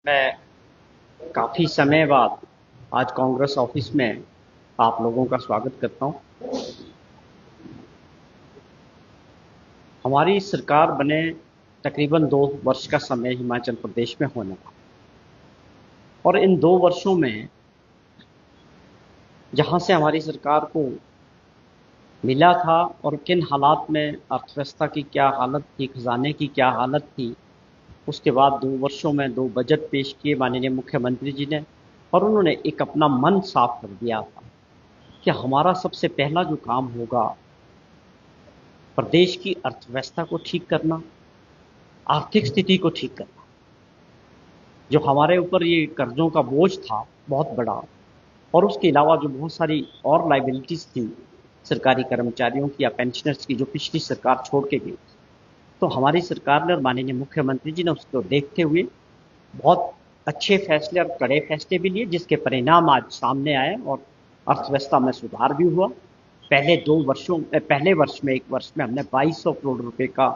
मैं काफ़ी समय बाद आज कांग्रेस ऑफिस में आप लोगों का स्वागत करता हूं। हमारी सरकार बने तकरीबन 2 वर्ष का समय हिमाचल प्रदेश में होने का, और इन 2 वर्षों में जहां से हमारी सरकार को मिला था और किन हालात में अर्थव्यवस्था की क्या हालत थी, खजाने की क्या हालत थी, उसके बाद 2 वर्षों में 2 बजट पेश किए माननीय मुख्यमंत्री जी ने, और उन्होंने एक अपना मन साफ कर दिया था कि हमारा सबसे पहला जो काम होगा प्रदेश की अर्थव्यवस्था को ठीक करना, आर्थिक स्थिति को ठीक करना। जो हमारे ऊपर ये कर्जों का बोझ था बहुत बड़ा, और उसके अलावा जो बहुत सारी और लाइबिलिटीज थी सरकारी कर्मचारियों की या पेंशनर्स की, जो पिछली सरकार छोड़ के गई, तो हमारी सरकार ने और माननीय मुख्यमंत्री जी ने उसको देखते हुए बहुत अच्छे फैसले और कड़े फैसले भी लिए, जिसके परिणाम आज सामने आए और अर्थव्यवस्था में सुधार भी हुआ। पहले वर्ष में, एक वर्ष में हमने 2200 करोड़ रुपए का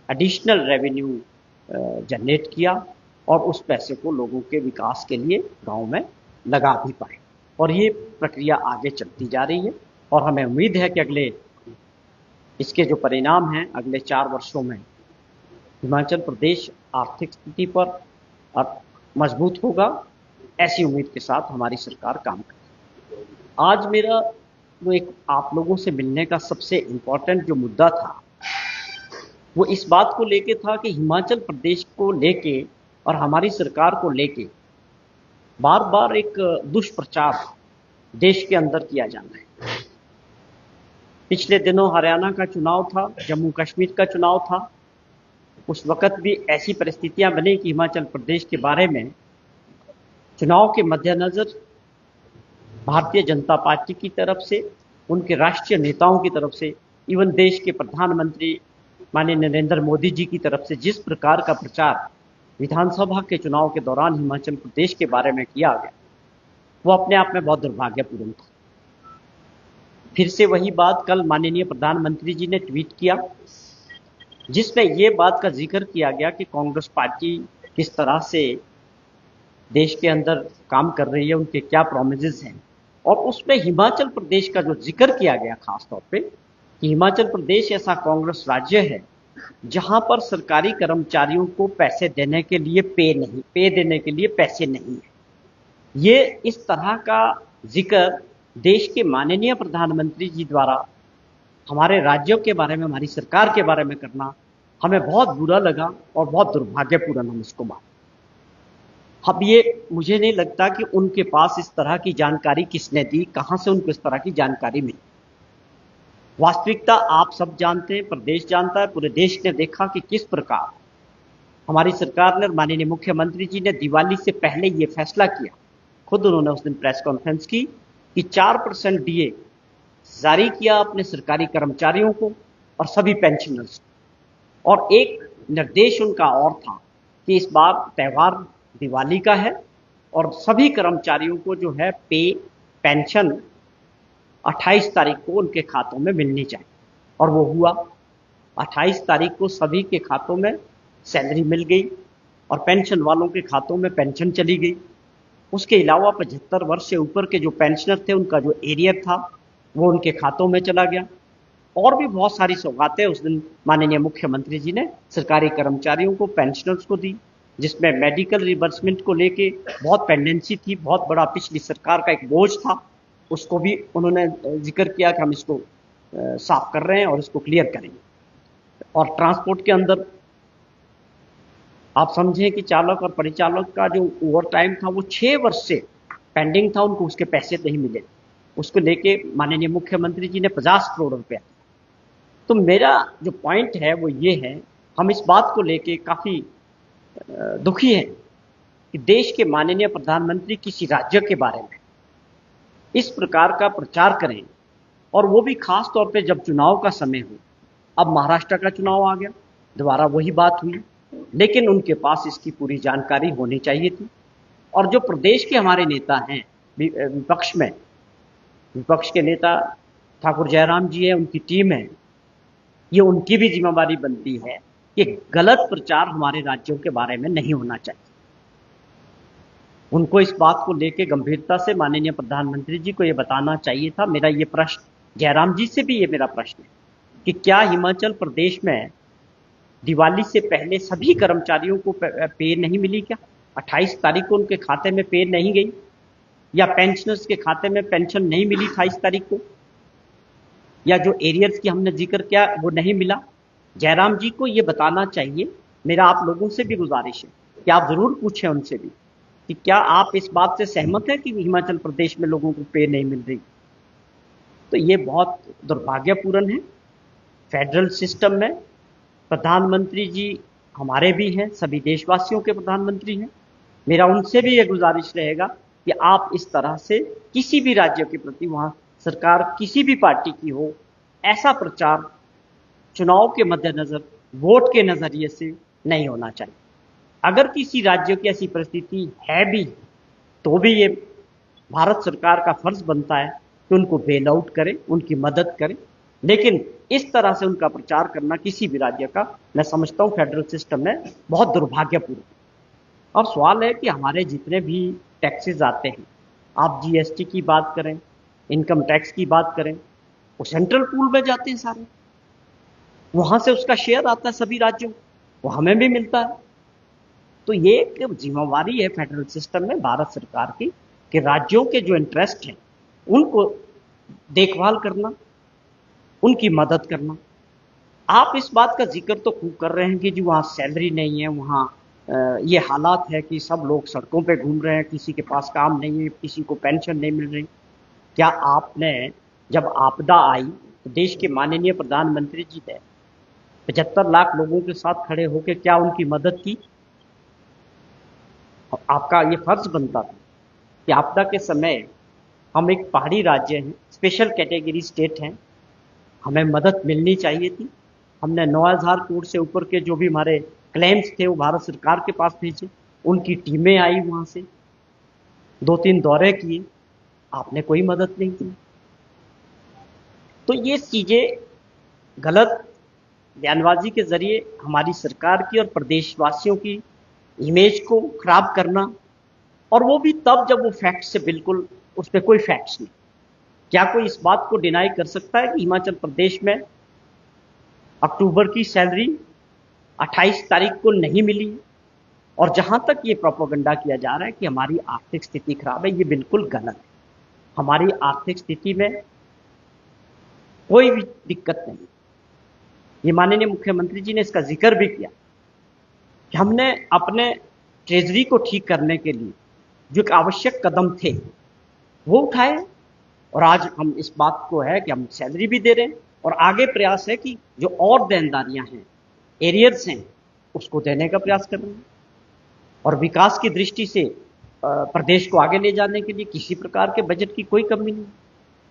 एडिशनल रेवेन्यू जनरेट किया, और उस पैसे को लोगों के विकास के लिए गांव में लगा भी पाए, और ये प्रक्रिया आगे चलती जा रही है। और हमें उम्मीद है कि इसके जो परिणाम हैं अगले 4 वर्षों में हिमाचल प्रदेश आर्थिक स्थिति पर मजबूत होगा। ऐसी उम्मीद के साथ हमारी सरकार काम करेगी। आज मेरा जो एक आप लोगों से मिलने का सबसे इम्पोर्टेंट जो मुद्दा था, वो इस बात को लेके था कि हिमाचल प्रदेश को लेके और हमारी सरकार को लेके बार बार एक दुष्प्रचार देश के अंदर किया जाना है। पिछले दिनों हरियाणा का चुनाव था, जम्मू कश्मीर का चुनाव था। उस वक्त भी ऐसी परिस्थितियां बनी कि हिमाचल प्रदेश के बारे में चुनाव के मद्देनजर भारतीय जनता पार्टी की तरफ से, उनके राष्ट्रीय नेताओं की तरफ से, इवन देश के प्रधानमंत्री माननीय नरेंद्र मोदी जी की तरफ से जिस प्रकार का प्रचार विधानसभा के चुनाव के दौरान हिमाचल प्रदेश के बारे में किया गया, वो अपने आप में बहुत दुर्भाग्यपूर्ण था। फिर से वही बात कल माननीय प्रधानमंत्री जी ने ट्वीट किया, जिसमें ये बात का जिक्र किया गया कि कांग्रेस पार्टी किस तरह से देश के अंदर काम कर रही है, उनके क्या प्रोमिसेस हैं, और उसमें हिमाचल प्रदेश का जो जिक्र किया गया खास तौर पे कि हिमाचल प्रदेश ऐसा कांग्रेस राज्य है जहां पर सरकारी कर्मचारियों को पैसे देने के लिए पे देने के लिए पैसे नहीं है। ये इस तरह का जिक्र देश के माननीय प्रधानमंत्री जी द्वारा हमारे राज्यों के बारे में, हमारी सरकार के बारे में करना हमें बहुत बुरा लगा और बहुत दुर्भाग्यपूर्ण हम इसको मानते। अब ये मुझे नहीं लगता कि उनके पास इस तरह की जानकारी किसने दी, कहां से उनको इस तरह की जानकारी मिली। वास्तविकता आप सब जानते हैं, प्रदेश जानता है, पूरे देश ने देखा कि किस प्रकार हमारी सरकार ने और माननीय मुख्यमंत्री जी ने दिवाली से पहले ये फैसला किया। खुद उन्होंने उस दिन प्रेस कॉन्फ्रेंस की कि 4% डीए जारी किया अपने सरकारी कर्मचारियों को और सभी पेंशनर्स को। और एक निर्देश उनका और था कि इस बार त्यौहार दिवाली का है और सभी कर्मचारियों को जो है पेंशन 28 तारीख को उनके खातों में मिलनी चाहिए, और वो हुआ। 28 तारीख को सभी के खातों में सैलरी मिल गई और पेंशन वालों के खातों में पेंशन चली गई। उसके अलावा 75 वर्ष से ऊपर के जो पेंशनर थे, उनका जो एरियर था वो उनके खातों में चला गया। और भी बहुत सारी सौगातें उस दिन माननीय मुख्यमंत्री जी ने सरकारी कर्मचारियों को, पेंशनर्स को दी, जिसमें मेडिकल रिबर्समेंट को लेके बहुत पेंडेंसी थी, बहुत बड़ा पिछली सरकार का एक बोझ था, उसको भी उन्होंने जिक्र किया कि हम इसको साफ कर रहे हैं और इसको क्लियर करेंगे। और ट्रांसपोर्ट के अंदर आप समझें कि चालक और परिचालक का जो ओवर टाइम था वो 6 वर्ष से पेंडिंग था, उनको उसके पैसे नहीं मिले। उसको लेके माननीय मुख्यमंत्री जी ने 50 करोड़ रुपया। तो मेरा जो पॉइंट है वो ये है, हम इस बात को लेके काफ़ी दुखी हैं कि देश के माननीय प्रधानमंत्री किसी राज्य के बारे में इस प्रकार का प्रचार करें, और वो भी खास तौर पे जब चुनाव का समय हो। अब महाराष्ट्र का चुनाव आ गया, दोबारा वही बात हुई, लेकिन उनके पास इसकी पूरी जानकारी होनी चाहिए थी। और जो प्रदेश के हमारे नेता हैं विपक्ष में, विपक्ष के नेता ठाकुर जयराम जी है, उनकी टीम है, ये उनकी भी जिम्मेदारी बनती है कि गलत प्रचार हमारे राज्यों के बारे में नहीं होना चाहिए। उनको इस बात को लेकर गंभीरता से माननीय प्रधानमंत्री जी को ये बताना चाहिए था। मेरा ये प्रश्न जयराम जी से भी, ये मेरा प्रश्न है कि क्या हिमाचल प्रदेश में दिवाली से पहले सभी कर्मचारियों को पे नहीं मिली क्या? 28 तारीख को उनके खाते में पे नहीं गई, या पेंशनर्स के खाते में पेंशन नहीं मिली 28 तारीख को, या जो एरियर्स की हमने जिक्र किया वो नहीं मिला? जयराम जी को ये बताना चाहिए। मेरा आप लोगों से भी गुजारिश है कि आप जरूर पूछें उनसे भी कि क्या आप इस बात से सहमत हैं कि हिमाचल प्रदेश में लोगों को पे नहीं मिल रही? तो ये बहुत दुर्भाग्यपूर्ण है। फेडरल सिस्टम में प्रधानमंत्री जी हमारे भी हैं, सभी देशवासियों के प्रधानमंत्री हैं। मेरा उनसे भी ये गुजारिश रहेगा कि आप इस तरह से किसी भी राज्य के प्रति, वहां सरकार किसी भी पार्टी की हो, ऐसा प्रचार चुनाव के मद्देनजर वोट के नजरिए से नहीं होना चाहिए। अगर किसी राज्य की ऐसी परिस्थिति है भी, तो भी ये भारत सरकार का फर्ज बनता है कि उनको बेल आउट करे, उनकी मदद करे। लेकिन इस तरह से उनका प्रचार करना किसी भी राज्य का, मैं समझता हूं फेडरल सिस्टम में बहुत दुर्भाग्यपूर्ण। और सवाल है कि हमारे जितने भी टैक्सेस आते हैं, आप जीएसटी की बात करें, इनकम टैक्स की बात करें, वो सेंट्रल पूल में जाते हैं सारे, वहां से उसका शेयर आता है सभी राज्यों, वो हमें भी मिलता है। तो ये एक जिम्मेवारी है फेडरल सिस्टम में भारत सरकार की कि राज्यों के जो इंटरेस्ट हैं उनको देखभाल करना, उनकी मदद करना। आप इस बात का जिक्र तो खूब कर रहे हैं कि जी वहाँ सैलरी नहीं है, वहाँ ये हालात है कि सब लोग सड़कों पे घूम रहे हैं, किसी के पास काम नहीं है, किसी को पेंशन नहीं मिल रही। क्या आपने, जब आपदा आई तो देश के माननीय प्रधानमंत्री जी ने 75 लाख लोगों के साथ खड़े होकर क्या उनकी मदद की? आपका ये फर्ज बनता था कि आपदा के समय, हम एक पहाड़ी राज्य हैं, स्पेशल कैटेगरी स्टेट हैं, हमें मदद मिलनी चाहिए थी। हमने 9,000 करोड़ से ऊपर के जो भी हमारे क्लेम्स थे वो भारत सरकार के पास भेजे, उनकी टीमें आई, वहां से 2-3 दौरे किए, आपने कोई मदद नहीं की। तो ये चीजें गलत बयानबाजी के जरिए हमारी सरकार की और प्रदेशवासियों की इमेज को खराब करना, और वो भी तब जब वो फैक्ट से बिल्कुल, उस पर कोई फैक्ट्स नहीं। क्या कोई इस बात को डिनाई कर सकता है कि हिमाचल प्रदेश में अक्टूबर की सैलरी 28 तारीख को नहीं मिली? और जहां तक ये प्रोपोगंडा किया जा रहा है कि हमारी आर्थिक स्थिति खराब है, ये बिल्कुल गलत है। हमारी आर्थिक स्थिति में कोई भी दिक्कत नहीं। ये माननीय मुख्यमंत्री जी ने इसका जिक्र भी किया कि हमने अपने ट्रेजरी को ठीक करने के लिए जो आवश्यक कदम थे वो उठाए, और आज हम इस बात को है कि हम सैलरी भी दे रहे हैं, और आगे प्रयास है कि जो और देनदारियां हैं, एरियर्स हैं, उसको देने का प्रयास कर रहे हैं। और विकास की दृष्टि से प्रदेश को आगे ले जाने के लिए किसी प्रकार के बजट की कोई कमी नहीं।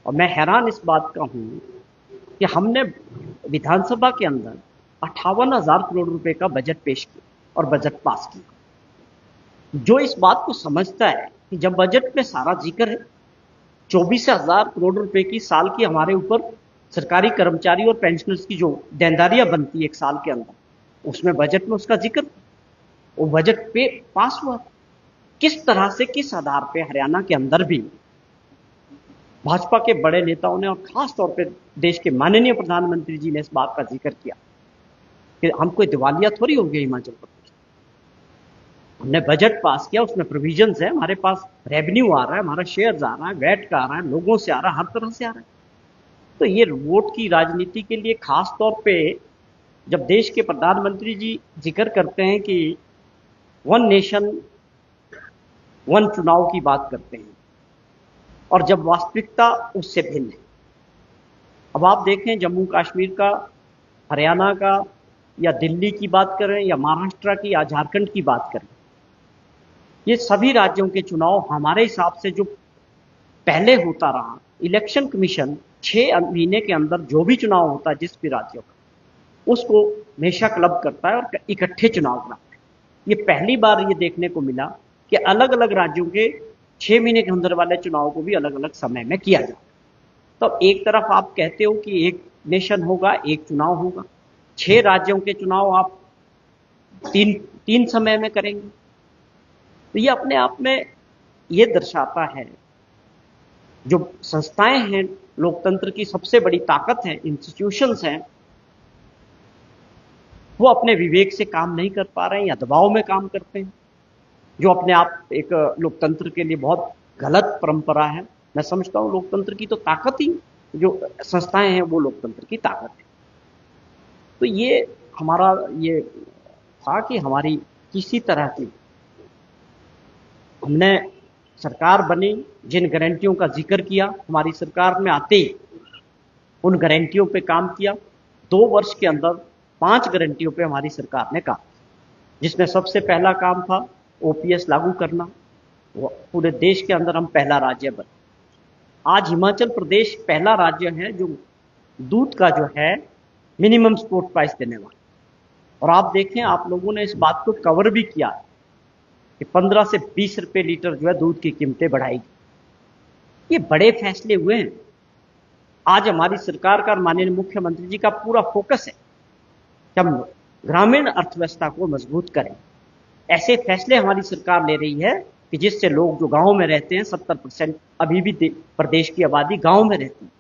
और मैं हैरान इस बात का हूं कि हमने विधानसभा के अंदर 58,000 करोड़ रुपए का बजट पेश किया और बजट पास किया। जो इस बात को समझता है कि जब बजट में सारा जिक्र है 24,000 करोड़ रुपए की साल की हमारे ऊपर सरकारी कर्मचारी और पेंशनर्स की जो देनदारियां बनती है एक साल के अंदर, उसमें बजट में उसका जिक्र, वो बजट पे पास हुआ। किस तरह से, किस आधार पे हरियाणा के अंदर भी भाजपा के बड़े नेताओं ने और खास तौर पे देश के माननीय प्रधानमंत्री जी ने इस बात का जिक्र किया कि हम कोई दिवालिया थोड़ी हो गए हिमाचल प्रदेश। हमने बजट पास किया, उसमें प्रोविजंस है, हमारे पास रेवेन्यू आ रहा है, हमारा शेयर्स आ रहा है, वैट का आ रहा है, लोगों से आ रहा है, हर तरह से आ रहा है। तो ये वोट की राजनीति के लिए खास तौर पे जब देश के प्रधानमंत्री जी जिक्र करते हैं कि वन नेशन वन चुनाव की बात करते हैं, और जब वास्तविकता उससे भिन्न है। अब आप देखें, जम्मू कश्मीर का, हरियाणा का, या दिल्ली की बात करें, या महाराष्ट्र की, या झारखंड की बात करें, ये सभी राज्यों के चुनाव हमारे हिसाब से जो पहले होता रहा, इलेक्शन कमीशन 6 महीने के अंदर जो भी चुनाव होता है जिस भी राज्यों का, उसको हमेशा क्लब करता है और इकट्ठे चुनाव कराता है। ये पहली बार ये देखने को मिला कि अलग अलग राज्यों के 6 महीने के अंदर वाले चुनाव को भी अलग अलग समय में किया जाए। तो एक तरफ आप कहते हो कि एक नेशन होगा, एक चुनाव होगा, 6 राज्यों के चुनाव आप तीन समय में करेंगे, तो ये अपने आप में ये दर्शाता है, जो संस्थाएं हैं लोकतंत्र की सबसे बड़ी ताकत है, इंस्टीट्यूशंस हैं, वो अपने विवेक से काम नहीं कर पा रहे हैं या दबाव में काम करते हैं, जो अपने आप एक लोकतंत्र के लिए बहुत गलत परंपरा है। मैं समझता हूं लोकतंत्र की तो ताकत ही, जो संस्थाएं हैं वो लोकतंत्र की ताकत है। तो ये हमारा ये था कि हमारी किसी तरह की, हमने सरकार बनी, जिन गारंटियों का जिक्र किया, हमारी सरकार में आते ही उन गारंटियों पे काम किया। 2 वर्ष के अंदर 5 गारंटियों पे हमारी सरकार ने काम, जिसमें सबसे पहला काम था ओपीएस लागू करना। पूरे देश के अंदर हम पहला राज्य बने। आज हिमाचल प्रदेश पहला राज्य है जो दूध का जो है मिनिमम सपोर्ट प्राइस देने वाला। और आप देखें, आप लोगों ने इस बात को कवर भी किया कि 15 से 20 रुपए लीटर जो है दूध की कीमतें बढ़ाई गई। ये बड़े फैसले हुए हैं। आज हमारी सरकार का, माननीय मुख्यमंत्री जी का पूरा फोकस है कि हम ग्रामीण अर्थव्यवस्था को मजबूत करें। ऐसे फैसले हमारी सरकार ले रही है कि जिससे लोग जो गांव में रहते हैं, 70% अभी भी प्रदेश की आबादी गांव में रहती है।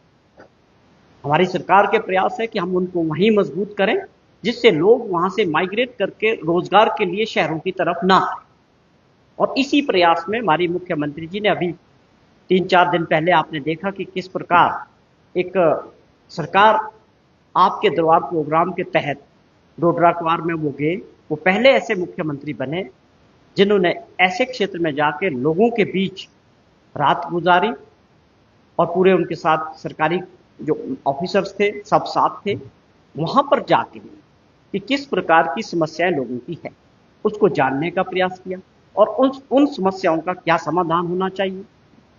हमारी सरकार के प्रयास है कि हम उनको वहीं मजबूत करें, जिससे लोग वहां से माइग्रेट करके रोजगार के लिए शहरों की तरफ ना आए। और इसी प्रयास में हमारी मुख्यमंत्री जी ने अभी 3-4 दिन पहले आपने देखा कि किस प्रकार एक सरकार आपके दरबार प्रोग्राम के तहत डोडरा-क्वार में वो गए। वो पहले ऐसे मुख्यमंत्री बने जिन्होंने ऐसे क्षेत्र में जाके लोगों के बीच रात गुजारी, और पूरे उनके साथ सरकारी जो ऑफिसर्स थे सब साथ थे। वहां पर जाके कि किस प्रकार की समस्याएं लोगों की है उसको जानने का प्रयास किया, और उन समस्याओं का क्या समाधान होना चाहिए।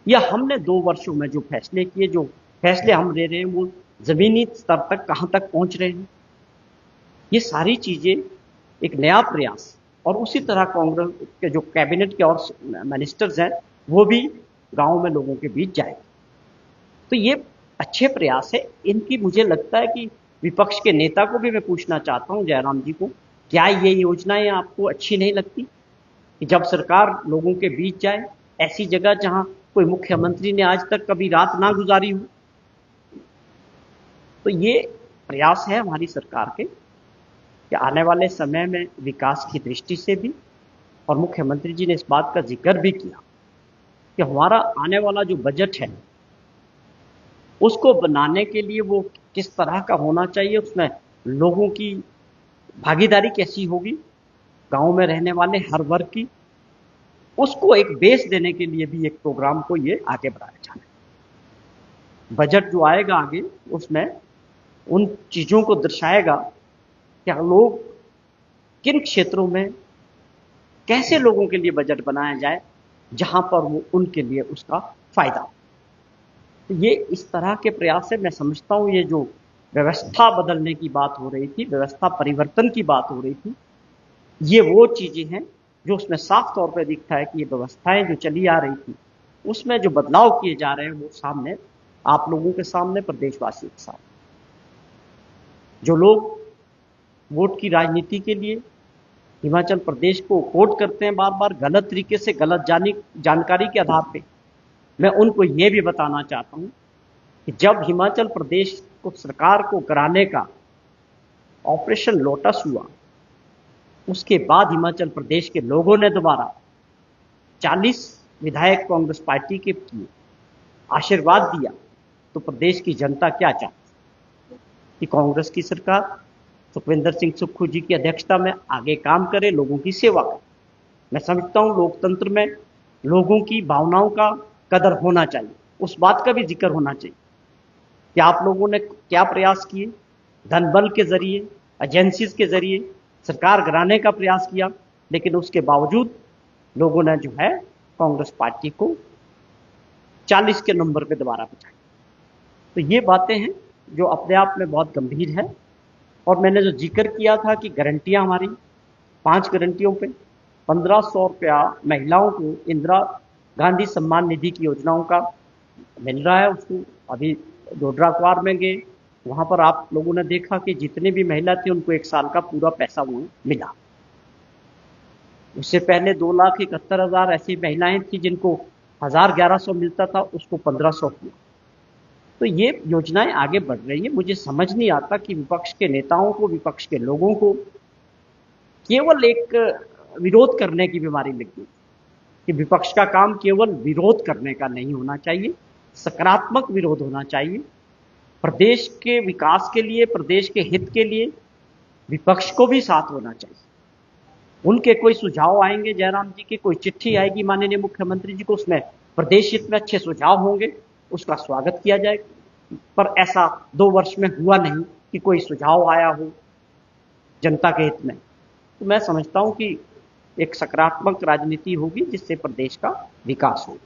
या हमने 2 वर्षों में जो फैसले किए, जो फैसले हम ले रहे हैं, वो जमीनी स्तर तक कहां तक पहुंच रहे हैं। ये सारी चीजें एक नया प्रयास, और उसी तरह कांग्रेस के जो कैबिनेट के और मिनिस्टर्स हैं वो भी गांव में लोगों के बीच जाए। तो ये अच्छे प्रयास है इनकी। मुझे लगता है कि विपक्ष के नेता को भी मैं पूछना चाहता हूं, जयराम जी को, क्या ये योजनाएं आपको अच्छी नहीं लगती कि जब सरकार लोगों के बीच जाए, ऐसी जगह जहां कोई मुख्यमंत्री ने आज तक कभी रात ना गुजारी हो। तो ये प्रयास है हमारी सरकार के कि आने वाले समय में विकास की दृष्टि से भी, और मुख्यमंत्री जी ने इस बात का जिक्र भी किया कि हमारा आने वाला जो बजट है उसको बनाने के लिए वो किस तरह का होना चाहिए, उसमें लोगों की भागीदारी कैसी होगी, गांव में रहने वाले हर वर्ग की, उसको एक बेस देने के लिए भी एक प्रोग्राम को ये आगे बढ़ाया जाना है। बजट जो आएगा आगे उसमें उन चीजों को दर्शाएगा कि लोग किन क्षेत्रों में कैसे लोगों के लिए बजट बनाया जाए जहां पर वो उनके लिए उसका फायदा हो। तो ये इस तरह के प्रयास से मैं समझता हूं, ये जो व्यवस्था बदलने की बात हो रही थी, व्यवस्था परिवर्तन की बात हो रही थी, ये वो चीजें हैं जो उसमें साफ तौर पर दिखता है कि ये व्यवस्थाएं जो चली आ रही थी उसमें जो बदलाव किए जा रहे हैं वो सामने, आप लोगों के सामने, प्रदेशवासियों के सामने। जो लोग वोट की राजनीति के लिए हिमाचल प्रदेश को वोट करते हैं बार बार गलत तरीके से, गलत जानकारी के आधार पे, मैं उनको ये भी बताना चाहता हूं कि जब हिमाचल प्रदेश को सरकार को कराने का ऑपरेशन लोटस हुआ, उसके बाद हिमाचल प्रदेश के लोगों ने दोबारा 40 विधायक कांग्रेस पार्टी के किए, आशीर्वाद दिया। तो प्रदेश की जनता क्या चाहती कि कांग्रेस की सरकार सुखविंदर सिंह सुक्खू जी की अध्यक्षता में आगे काम करे, लोगों की सेवा करे। मैं समझता हूं लोकतंत्र में लोगों की भावनाओं का कदर होना चाहिए, उस बात का भी जिक्र होना चाहिए कि आप लोगों ने क्या प्रयास किए, धन बल के जरिए, एजेंसीज के जरिए सरकार गिराने का प्रयास किया, लेकिन उसके बावजूद लोगों ने जो है कांग्रेस पार्टी को 40 के नंबर पे दोबारा बिठाया। तो ये बातें हैं जो अपने आप में बहुत गंभीर है। और मैंने जो जिक्र किया था कि गारंटियां हमारी 5 गारंटियों पे 1500 रुपया महिलाओं को इंदिरा गांधी सम्मान निधि की योजनाओं का मिल रहा है। उसको अभी डोडरा-क्वार में गए, वहां पर आप लोगों ने देखा कि जितने भी महिला थे उनको 1 साल का पूरा पैसा वो मिला। उससे पहले 2,71,000 ऐसी महिलाएं थी जिनको 1100 मिलता था उसको 1500 किया। तो ये योजनाएं आगे बढ़ रही है। मुझे समझ नहीं आता कि विपक्ष के नेताओं को, विपक्ष के लोगों को केवल एक विरोध करने की बीमारी लगी कि विपक्ष का काम केवल विरोध करने का नहीं होना चाहिए, सकारात्मक विरोध होना चाहिए। प्रदेश के विकास के लिए, प्रदेश के हित के लिए विपक्ष को भी साथ होना चाहिए। उनके कोई सुझाव आएंगे, जयराम जी की कोई चिट्ठी आएगी माननीय मुख्यमंत्री जी को, उसमें प्रदेश हित में अच्छे सुझाव होंगे, उसका स्वागत किया जाएगा। पर ऐसा 2 वर्ष में हुआ नहीं कि कोई सुझाव आया हो जनता के हित में। तो मैं समझता हूं कि एक सकारात्मक राजनीति होगी जिससे प्रदेश का विकास हो,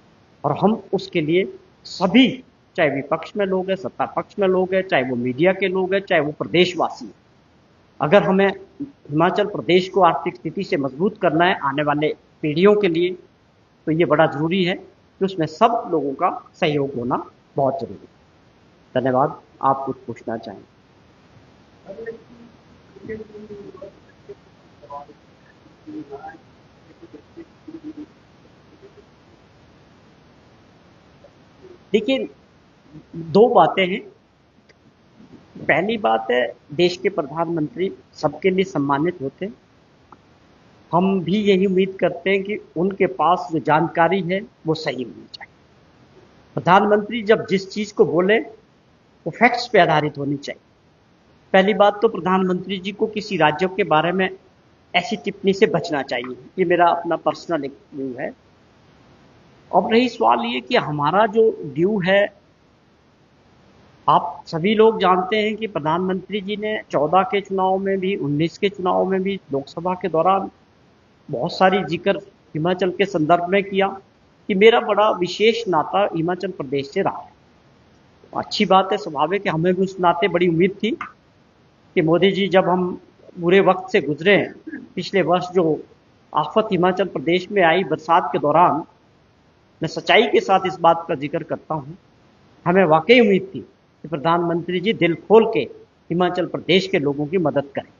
और हम उसके लिए सभी, चाहे विपक्ष में लोग हैं, सत्ता पक्ष में लोग हैं, चाहे वो मीडिया के लोग हैं, चाहे वो प्रदेशवासी हैं, अगर हमें हिमाचल प्रदेश को आर्थिक स्थिति से मजबूत करना है आने वाले पीढ़ियों के लिए, तो ये बड़ा जरूरी है कि उसमें सब लोगों का सहयोग होना बहुत जरूरी है। धन्यवाद। आप कुछ पूछना चाहें? देखिए, 2 बातें हैं। पहली बात है, देश के प्रधानमंत्री सबके लिए सम्मानित होते हैं। हम भी यही उम्मीद करते हैं कि उनके पास जो जानकारी है वो सही होनी चाहिए। प्रधानमंत्री जब जिस चीज को बोले वो फैक्ट्स पे आधारित होनी चाहिए। पहली बात तो प्रधानमंत्री जी को किसी राज्यों के बारे में ऐसी टिप्पणी से बचना चाहिए। ये मेरा अपना पर्सनल व्यू है। अब रही सवाल ये कि हमारा जो व्यू है, आप सभी लोग जानते हैं कि प्रधानमंत्री जी ने 14 के चुनाव में भी, 19 के चुनाव में भी, लोकसभा के दौरान बहुत सारी जिक्र हिमाचल के संदर्भ में किया कि मेरा बड़ा विशेष नाता हिमाचल प्रदेश से रहा है। अच्छी बात है, स्वाभाविक है, हमें भी उस नाते बड़ी उम्मीद थी कि मोदी जी जब हम बुरे वक्त से गुजरे, पिछले वर्ष जो आफत हिमाचल प्रदेश में आई बरसात के दौरान, मैं सच्चाई के साथ इस बात का जिक्र करता हूं, हमें वाकई उम्मीद थी कि प्रधानमंत्री जी दिल खोल के हिमाचल प्रदेश के लोगों की मदद करें,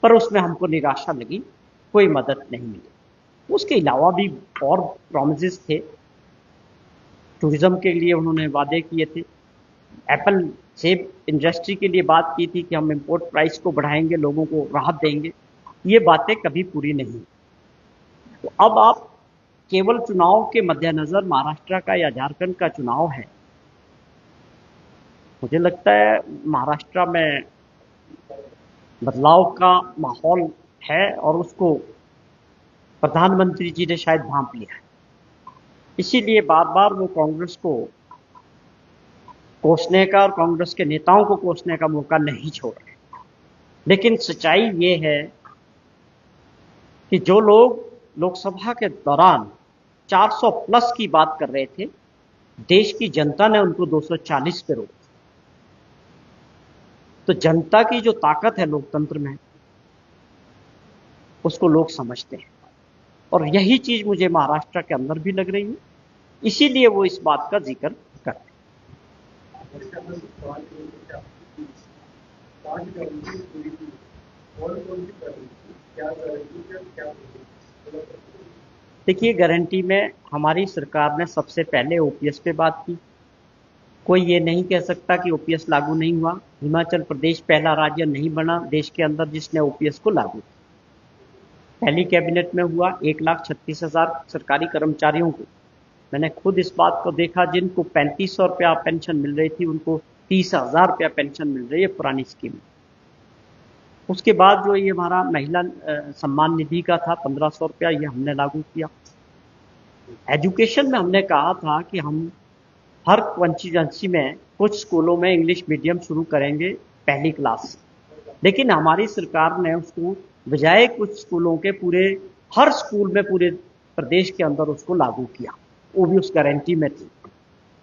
पर उसमें हमको निराशा लगी, कोई मदद नहीं मिली। उसके अलावा भी और प्रॉमिसेस थे। टूरिज्म के लिए उन्होंने वादे किए थे, एप्पल सेब इंडस्ट्री के लिए बात की थी कि हम इंपोर्ट प्राइस को बढ़ाएंगे, लोगों को राहत देंगे। ये बातें कभी पूरी नहीं। तो अब आप केवल चुनाव के मद्देनजर, महाराष्ट्र का या झारखंड का चुनाव है, मुझे लगता है महाराष्ट्र में बदलाव का माहौल है और उसको प्रधानमंत्री जी ने शायद भांप लिया है। इसीलिए बार बार वो कांग्रेस को कोसने का और कांग्रेस के नेताओं को कोसने का मौका नहीं छोड़ रहे। लेकिन सच्चाई ये है कि जो लोग लोकसभा के दौरान 400 प्लस की बात कर रहे थे, देश की जनता ने उनको 240 पे रोक दिया। तो जनता की जो ताकत है लोकतंत्र में, उसको लोग समझते हैं, और यही चीज मुझे महाराष्ट्र के अंदर भी लग रही है। इसीलिए वो इस बात का जिक्र करते हैं। देखिए, गारंटी में हमारी सरकार ने सबसे पहले ओपीएस पे बात की। कोई ये नहीं कह सकता कि ओपीएस लागू नहीं हुआ। हिमाचल प्रदेश पहला राज्य नहीं बना देश के अंदर जिसने ओपीएस को लागू किया। पहली कैबिनेट में हुआ 1,36,000 सरकारी कर्मचारियों को। मैंने खुद इस बात को देखा, जिनको 3500 रुपया पेंशन मिल रही थी उनको 30,000 रुपया पेंशन मिल रही है, पुरानी स्कीम। उसके बाद जो ये हमारा महिला सम्मान निधि का था 1500 रुपया, ये हमने लागू किया। एजुकेशन में हमने कहा था कि हम हर कंस्टिट्यूंसी में कुछ स्कूलों में इंग्लिश मीडियम शुरू करेंगे पहली क्लास से, लेकिन हमारी सरकार ने उसको बजाय कुछ स्कूलों के पूरे, हर स्कूल में पूरे प्रदेश के अंदर उसको लागू किया। वो भी उस गारंटी में थी।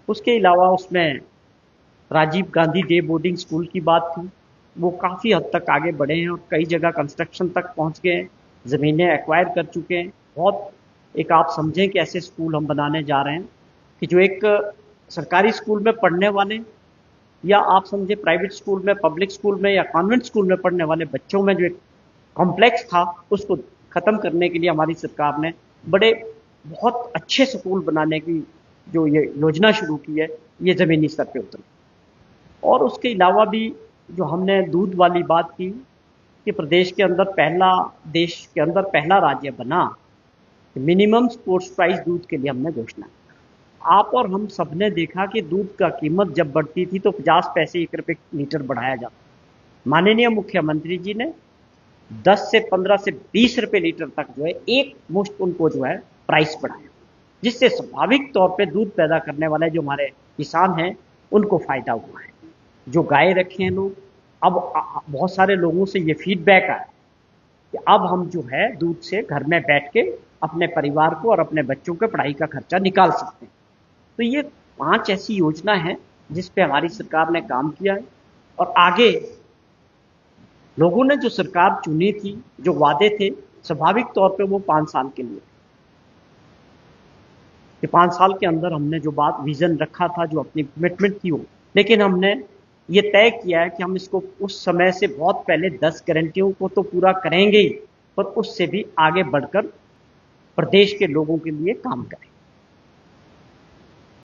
उसके अलावा उसमें Rajiv Gandhi day boarding school की बात थी, वो काफ़ी हद तक आगे बढ़े हैं और कई जगह कंस्ट्रक्शन तक पहुंच गए हैं, ज़मीनें एक्वायर कर चुके हैं। बहुत एक आप समझें कि ऐसे स्कूल हम बनाने जा रहे हैं कि जो एक सरकारी स्कूल में पढ़ने वाले, या आप समझे प्राइवेट स्कूल में, पब्लिक स्कूल में या कॉन्वेंट स्कूल में पढ़ने वाले बच्चों में जो एक कॉम्प्लेक्स था, उसको ख़त्म करने के लिए हमारी सरकार ने बड़े बहुत अच्छे स्कूल बनाने की जो ये योजना शुरू की है, ये ज़मीनी स्तर पे उतरी। और उसके अलावा भी जो हमने दूध वाली बात की कि प्रदेश के अंदर पहला, देश के अंदर पहला राज्य बना, मिनिमम सपोर्ट्स प्राइस दूध के लिए हमने घोषणा की। आप और हम सब ने देखा कि दूध का कीमत जब बढ़ती थी तो 50 पैसे 1 रुपए लीटर बढ़ाया जाता। माननीय मुख्यमंत्री जी ने 10 से 15 से 20 रुपए लीटर तक जो है एक मुश्त उनको जो है प्राइस बढ़ाया, जिससे स्वाभाविक तौर पे दूध पैदा करने वाले जो हमारे किसान हैं उनको फायदा हुआ है। जो गाय रखे हैं लोग, अब बहुत सारे लोगों से ये फीडबैक आया कि अब हम जो है दूध से घर में बैठ के अपने परिवार को और अपने बच्चों के पढ़ाई का खर्चा निकाल सकते हैं। तो ये 5 ऐसी योजना है जिस पे हमारी सरकार ने काम किया है। और आगे लोगों ने जो सरकार चुनी थी, जो वादे थे, स्वाभाविक तौर पे वो 5 साल के लिए, कि 5 साल के अंदर हमने जो बात विजन रखा था, जो अपनी कमिटमेंट थी वो, लेकिन हमने ये तय किया है कि हम इसको उस समय से बहुत पहले 10 गारंटियों को तो पूरा करेंगे ही, पर उससे भी आगे बढ़कर प्रदेश के लोगों के लिए काम करें।